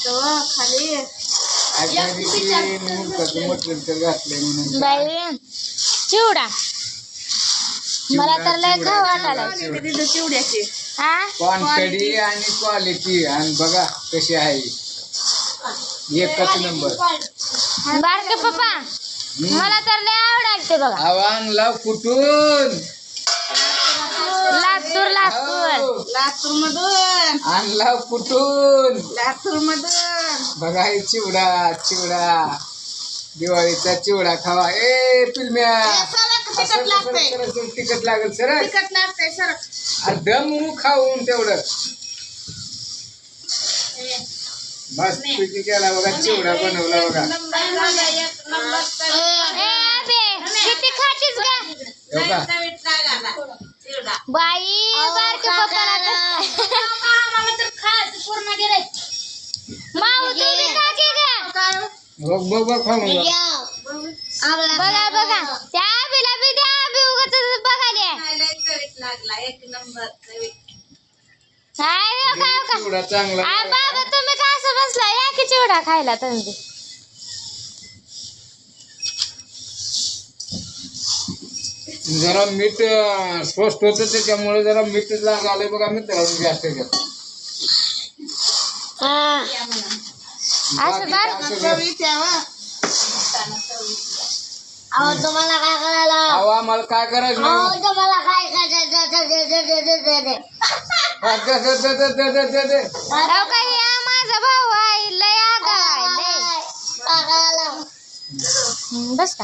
खाली बाई चिवडा मला तर लय खाऊ वाटायला चिवड्याची हा क्वांटिटी आणि क्वालिटी आणि बघा कशी आहे एकच नंबर बारके पप्पा मला तर लय आवडायला ते बघा आवांगला कुठून लातूर लातूर लातूर मधून आणला कुठून लातूर मधून बघा हे चिवडा चिवडा दिवाळीचा चिवडा खावा ए पिलम्या तिखट लागतंय तिखट लागेल सर तिखट लागतंय सर दमू खाऊन तेवढं मस्त पैकी केला बघा चिवडा बनवला बघा ए अबे किती खातीस ग हो का बाई बारके पप्पाला माऊ तू बी खा की ग बघ बघ खाऊन बघ बघा बघा त्या आबीला बी द्या आबी उगाच बघायला लागला एक नंबर हाय हो का का चिवडा चांगला आ बाबा तुम्ही का असं बसला या की चिवडा खायला तुम्ही जरा मीठ स्वस्त होतं त्याच्यामुळे जरा मीठ लागले बघा मित्रांनो जास्त त्याच्यात असं बार तुम्हाला काय करायला अहो आम्हाला काय करायचं नाही. तुम्हाला काय काही माझा भाऊ आहे लय आगाऊ आहे लय बस का